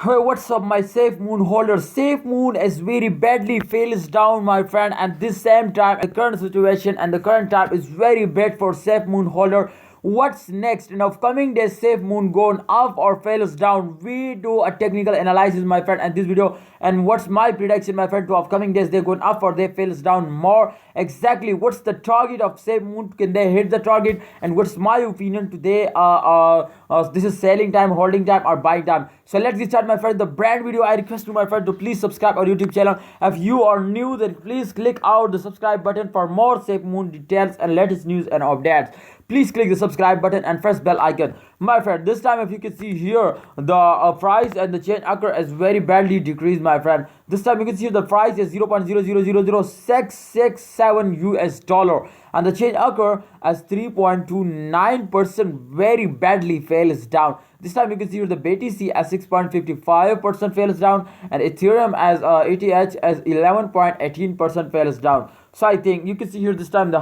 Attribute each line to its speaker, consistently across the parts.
Speaker 1: Hey, what's up, my safe moon holder? Safe moon is very badly fails down, my friend, and this same time, the current situation and the current time is very bad for safe moon holder. What's next? In upcoming days, safe moon going up or fails down? We do a technical analysis, my friend, and this video. And what's my prediction, my friend, to upcoming days? They're going up or they fails down more? Exactly. What's the target of safe moon? Can they hit the target? And what's my opinion today? This is selling time, holding time, or buying time. So let's get started, my friend. The brand video, I request to my friend to please subscribe our YouTube channel. If you are new, then please click out the subscribe button for more safe moon details and latest news and updates. Please click the subscribe button and press bell icon, my friend. This time, if you can see here, the price and the change occur is very badly decreased, my friend. This time you can see the price is 0.0000667 US dollar, and the change occur as 3.29% very badly fails down. This time you can see the BTC as 6.55% fails down, and Ethereum as ETH as 11.18% fails down. So I think you can see here this time the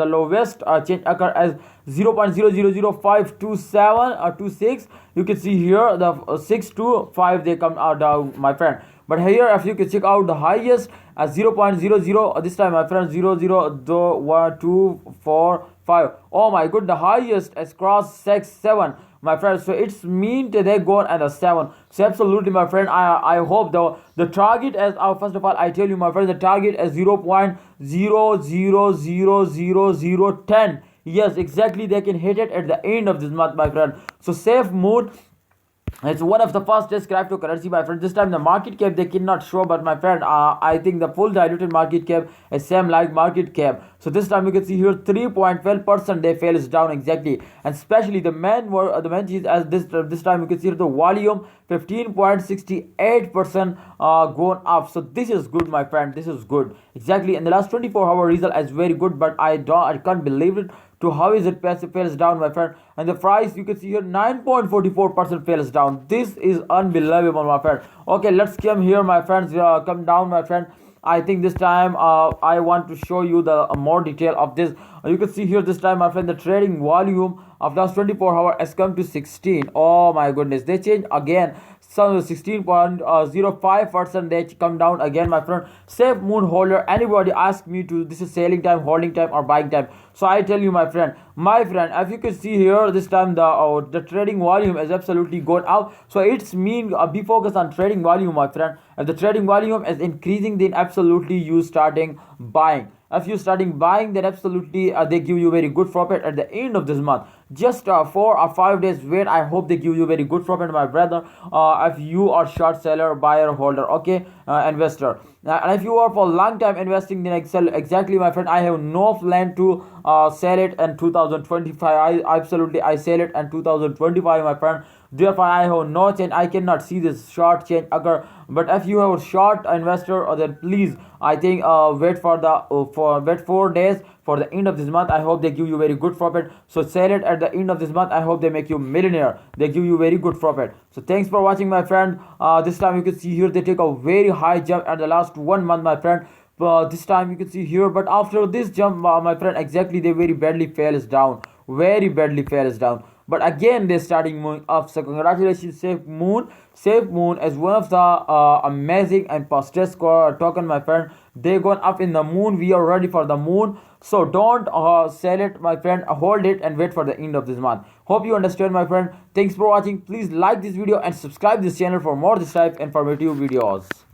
Speaker 1: lowest change occur as 0.0000527 or 26. You can see here the 6 to 5 they come out down, my friend. But here, if you can check out the highest as 0.00, this time, my friend, 0.01245. Oh my god, the highest is crossed 6 7, my friend. So it's mean they go at a 7. So absolutely, my friend, I hope the target as first of all I tell you, my friend, the target is 0.000010. Yes, exactly, they can hit it at the end of this month, my friend. So safe mood, it's one of the fastest cryptocurrency, my friend. This time the market cap they cannot show, but my friend, I think the full diluted market cap is same like market cap. So this time you can see here 3.12% they fails down exactly, and especially the main cheese as this time you can see the volume 15.68% going up. So this is good, my friend. This is good exactly. In the last 24-hour result is very good, but I can't believe it to how is it passive fails down, my friend. And the price you can see here 9.44% fails down. This is unbelievable, my friend. Okay, let's come here, my friends. Come down, my friend. I think this time I want to show you the more detail of this. You can see here this time, my friend, the trading volume of last 24 hours has come to 16. Oh my goodness, they change again. So 16.05% they come down again, my friend. Safe moon holder, anybody ask me to this is selling time, holding time, or buying time. So I tell you, my friend, if you can see here this time the trading volume is absolutely going up. So it's mean be focused on trading volume, my friend. If the trading volume is increasing, then absolutely you starting buying. If you starting buying, then absolutely they give you very good profit at the end of this month. Just 4 or 5 days wait, I hope they give you very good profit, my brother. If you are short seller, buyer, holder, okay, investor. And if you are for long time investing, then exactly, my friend, I have no plan to sell it in 2025. I sell it in 2025, my friend. Therefore I have no change, I cannot see this short change occur. But if you have a short investor, then please, I think wait for 4 days for the end of this month. I hope they give you very good profit. So sell it at the end of this month. I hope they make you millionaire, they give you very good profit. So thanks for watching, my friend. This time you can see here they take a very high jump at the last 1 month, my friend. This time you can see here, but after this jump, my friend, exactly they very badly fails down, very badly fails down. But again they're starting moving up. So congratulations, safe moon. Safe moon is one of the amazing and fastest token, my friend. They gone up in the moon. We are ready for the moon. So don't sell it, my friend. Hold it and wait for the end of this month. Hope you understand, my friend. Thanks for watching. Please like this video and subscribe this channel for more this type informative videos.